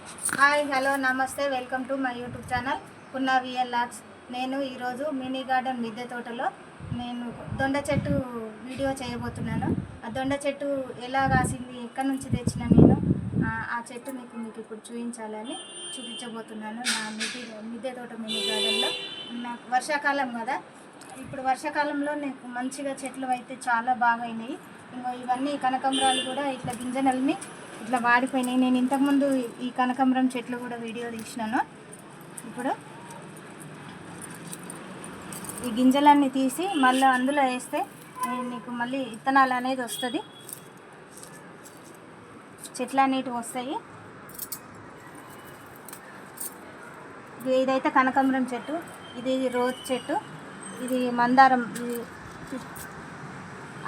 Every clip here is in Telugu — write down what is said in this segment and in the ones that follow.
హాయ్ హలో నమస్తే welcome to my YouTube channel Punna vlogs. నేను ఈరోజు మినీ గార్డెన్ మిద్దె తోటలో నేను దొండ చెట్టు వీడియో చేయబోతున్నాను. ఆ దొండ చెట్టు ఎలా కాసింది, ఎక్కడి నుంచి తెచ్చిన నేను ఆ చెట్టు మీకు ఇప్పుడు చూపించబోతున్నాను. నా మిద్దె తోట మినీ గార్డెన్లో నాకు వర్షాకాలం కదా, ఇప్పుడు వర్షాకాలంలో నాకు మంచిగా చెట్లు అయితే చాలా బాగా అయినాయి. ఇంకా ఇవన్నీ కనకాంబరాలు కూడా ఇట్లా గింజనల్ని ఇట్లా వాడిపోయినాయి. నేను ఇంతకుముందు ఈ కనకాంబరం చెట్లు కూడా వీడియో తీసినాను. ఇప్పుడు ఈ గింజలన్నీ తీసి మళ్ళీ అందులో వేస్తే నీకు మళ్ళీ విత్తనాలు అనేది వస్తుంది, చెట్లు అనేటివి వస్తాయి. ఇదైతే కనకాంబరం చెట్టు, ఇది రోజ్ చెట్టు, ఇది మందారం, ఇది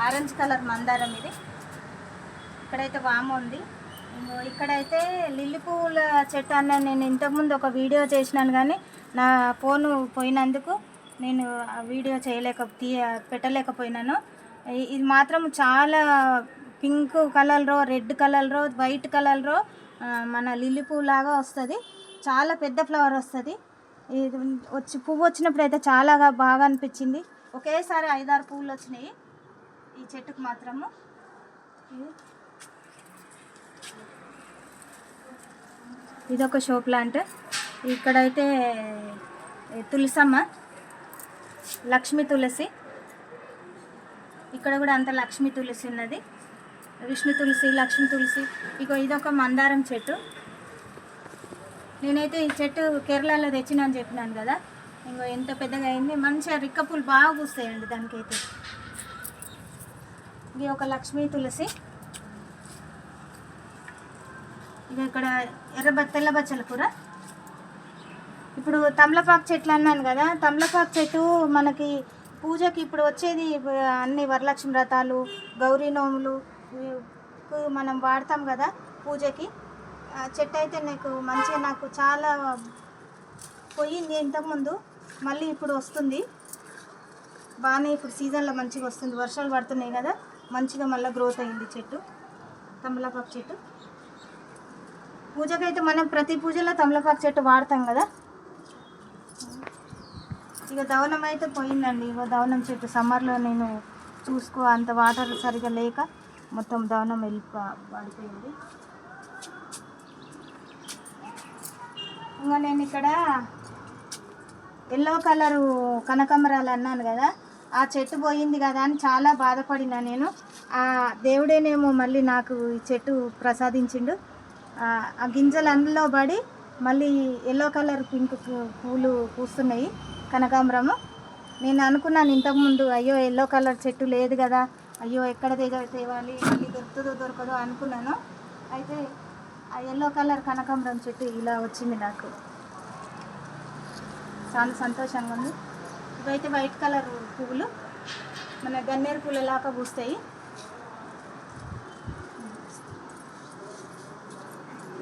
ఆరెంజ్ కలర్ మందారం. ఇది ఇక్కడైతే వామ ఉంది. ఇక్కడైతే లిల్లీ పువ్వుల చెట్టు అన్న నేను ఇంతకుముందు ఒక వీడియో చేసినాను, కానీ నా ఫోను పోయినందుకు నేను ఆ వీడియో పెట్టలేకపోయినాను. ఇది మాత్రం చాలా పింక్ కలర్లో, రెడ్ కలర్లో, వైట్ కలర్లో మన లిల్లీ పువ్వు లాగా వస్తుంది. చాలా పెద్ద ఫ్లవర్ వస్తుంది. ఇది పువ్వు వచ్చినప్పుడు అయితే చాలా బాగా అనిపించింది. ఒకేసారి 5-6 పువ్వులు వచ్చినాయి ఈ చెట్టుకు మాత్రము. ఇదొక షో ప్లాంట్. ఇక్కడైతే తులసమ్మ, లక్ష్మీ తులసి, ఇక్కడ కూడా అంత లక్ష్మీ తులసి ఉన్నది, విష్ణు తులసి, లక్ష్మీ తులసి. ఇదొక మందారం చెట్టు. నేనైతే ఈ చెట్టు కేరళలో తెచ్చినా అని చెప్పినాను కదా, ఎంత పెద్దగా అయింది. మంచిగా రిక్క పూలు బాగా పూస్తాయండి దానికైతే. ఇది ఒక లక్ష్మీ తులసి. ఇది ఇక్కడ తెల్ల బచ్చల కూర. ఇప్పుడు తమలపాకు చెట్లు అన్నాను కదా, తమలపాకు చెట్టు మనకి పూజకి ఇప్పుడు వచ్చేది అన్ని వరలక్ష్మి వ్రతాలు, గౌరీ నోములు మనం వాడతాం కదా పూజకి. చెట్టు అయితే నాకు చాలా పోయింది ఇంతకుముందు, మళ్ళీ ఇప్పుడు వస్తుంది బాగానే. ఇప్పుడు సీజన్లో మంచిగా వస్తుంది, వర్షాలు పడుతున్నాయి కదా, మంచిగా మళ్ళీ గ్రోత్ అయింది చెట్టు, తమలపాకు చెట్టు. పూజకైతే మనం ప్రతి పూజలో తమలపాకు చెట్టు వాడతాం కదా. దవనం అయితే పోయిందండి. దవనం చెట్టు సమ్మర్లో నేను అంత వాటర్ సరిగా లేక మొత్తం దవనం వాడిపోయింది. ఇంకా నేను ఇక్కడ ఎల్లో కలరు కనకాంబరాలు అన్నాను కదా, ఆ చెట్టు పోయింది కదా అని చాలా బాధపడినా నేను. ఆ దేవుడేనేమో మళ్ళీ నాకు ఈ చెట్టు ప్రసాదించిండు. ఆ గింజలు అందులో పడి మళ్ళీ ఎల్లో కలర్ పింక్ పూలు పూస్తున్నాయి కనకాంబరము. నేను అనుకున్నాను ఇంతకుముందు, అయ్యో ఎల్లో కలర్ చెట్టు లేదు కదా, అయ్యో ఎక్కడ తేవాలి, మళ్ళీ దొరకదో అనుకున్నాను. అయితే ఆ ఎల్లో కలర్ కనకాంబరం చెట్టు ఇలా వచ్చింది నాకు, చాలా సంతోషంగా ఉంది. ఇవైతే వైట్ కలర్ పువ్వులు, మన గన్నేరు పూలలాగా పూస్తాయి.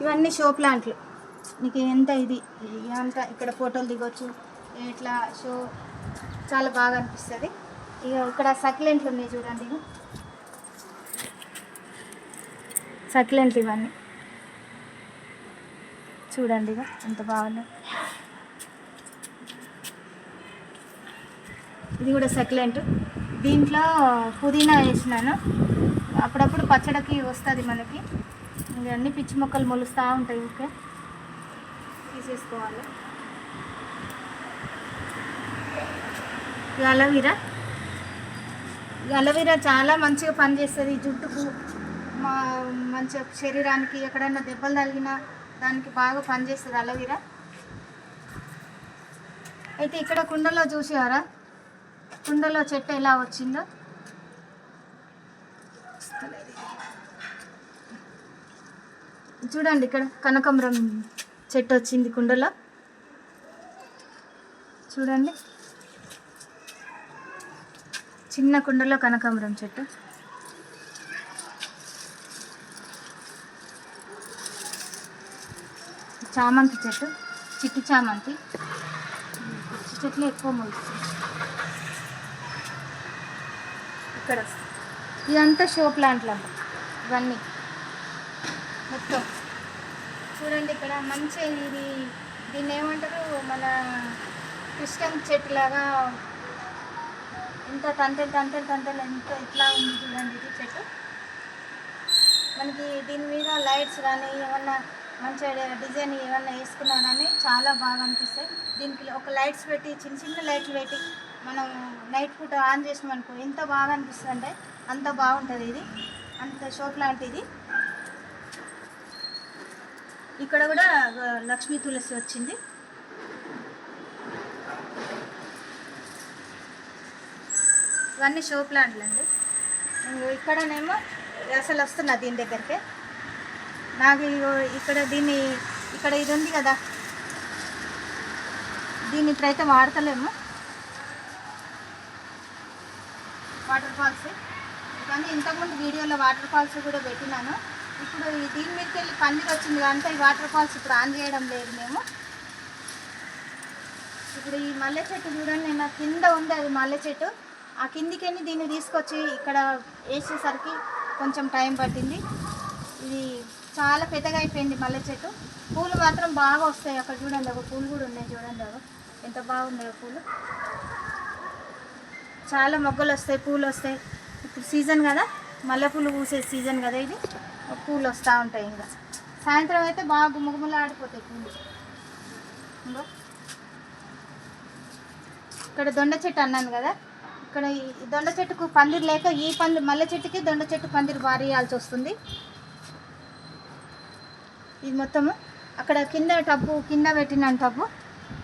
ఇవన్నీ షో ప్లాంట్లు. మీకు ఎంత ఇది అంతా ఇక్కడ ఫోటోలు దిగొచ్చు, ఇట్లా షో చాలా బాగా అనిపిస్తుంది. ఇక్కడ సక్లెంట్లు ఉన్నాయి చూడండి, సక్లెంట్లు ఇవన్నీ చూడండి ఎంత బాగున్నాయి. ఇది కూడా సక్లెంట్. దీంట్లో పుదీనా వేసినాను, అప్పుడప్పుడు పచ్చడికి వస్తుంది మనకి. ఇవన్నీ పిచ్చి మొక్కలు మొలుస్తూ ఉంటాయి, ఓకే తీసేసుకోవాలి. అలోవెరా చాలా మంచిగా పనిచేస్తుంది జుట్టుకు, మంచిగా శరీరానికి. ఎక్కడైనా దెబ్బలు తగిలినా దానికి బాగా పనిచేస్తుంది అలోవెరా. అయితే ఇక్కడ కుండలో చూసారా, కుండలో చెట్టు ఎలా వచ్చిందో. చూడండి, ఇక్కడ కనకాంబరం చెట్టు వచ్చింది కుండలో, చూడండి చిన్న కుండలో కనకాంబరం చెట్టు. చామంతి చెట్టు, చిట్టి చామంతి. చెట్లు ఎక్కువ మొలుస్తాయి ఇక్కడ. ఇదంతా షో ప్లాంట్లు అమ్మ, ఇవన్నీ మొత్తం చూడండి ఇక్కడ మంచి దీన్ని ఏమంటారు, మన క్రిస్టం చెట్టు లాగా ఇంత తంతెలు ఎంత ఇట్లా ఉంది చూడండి. ఇది చెట్టు మనకి దీని మీద లైట్స్ కానీ ఏమన్నా మంచిగా డిజైన్ ఏమన్నా వేసుకున్నా కానీ చాలా బాగా అనిపిస్తాయి. దీనికి ఒక లైట్స్ పెట్టి చిన్న లైట్లు పెట్టి మనం నైట్ పూట ఆన్ చేసినాం అనుకో ఎంత బాగా అనిపిస్తుంది అంటే అంత బాగుంటుంది. ఇది అంత షోక్ లాంటిది. ఇక్కడ కూడా లక్ష్మీ తులసి వచ్చింది. ఇవన్నీ షో ప్లాంట్లు అండి. ఇక్కడనేమో అసలు వస్తున్నా దీని దగ్గరికి. నాకు ఇక్కడ ఇక్కడ ఇది ఉంది కదా, దీన్ని ఇప్పుడైతే వాడతలేము. వాటర్ ఫాల్స్ కానీ ఇంతకుముందు వీడియోలో వాటర్ ఫాల్స్ కూడా పెట్టినాను. ఇప్పుడు దీని మీదకి వెళ్ళి పందిరి వచ్చింది కనుక ఈ వాటర్ ఫాల్స్ ఇప్పుడు ఆన్ చేయడం లేదు మేము. ఇప్పుడు ఈ మల్లె చెట్టు చూడండి, నేను కింద ఉంది అది మల్లె చెట్టు. ఆ కిందికి వెళ్ళి దీన్ని తీసుకొచ్చి ఇక్కడ వేసేసరికి కొంచెం టైం పట్టింది. ఇది చాలా పెద్దగా అయిపోయింది మల్లె చెట్టు. పూలు మాత్రం బాగా వస్తాయి. అక్కడ చూడండి ఒక పూలు కూడా ఉన్నాయి చూడండి, అవి ఎంత బాగున్నాయో పూలు. చాలా మొగ్గలు వస్తాయి, పూలు వస్తాయి. ఇప్పుడు సీజన్ కదా, మల్లెపూలు పూసే సీజన్ కదా ఇది. పూలు వస్తూ ఉంటాయి. ఇంకా సాయంత్రం అయితే బాగా గుమ్మగుమ్మలు ఆడిపోతాయి పూలు. ఇంకో ఇక్కడ దొండ చెట్టు అన్నాను కదా, ఇక్కడ ఈ దొండ చెట్టుకు పందిరి లేక ఈ మల్లె చెట్టుకి దొండ చెట్టు పందిరి వారేయాల్సి వస్తుంది. ఇది మొత్తము అక్కడ కింద టబ్బు కింద పెట్టినాను టబ్బు.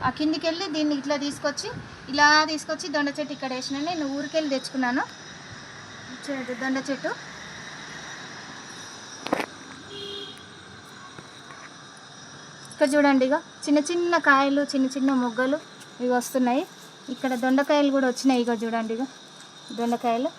ఆ కిందికి వెళ్ళి దీన్ని ఇట్లా ఇలా తీసుకొచ్చి దొండ చెట్టు ఇక్కడ వేసినాను. నేను ఊరికెళ్ళి తెచ్చుకున్నాను దొండ చెట్టు. ఇక్కడ చూడండి, ఇక చిన్న కాయలు చిన్న మొగ్గలు ఇవి వస్తున్నాయి. ఇక్కడ దొండకాయలు కూడా వచ్చినాయి. ఇక చూడండి, ఇక దొండకాయలు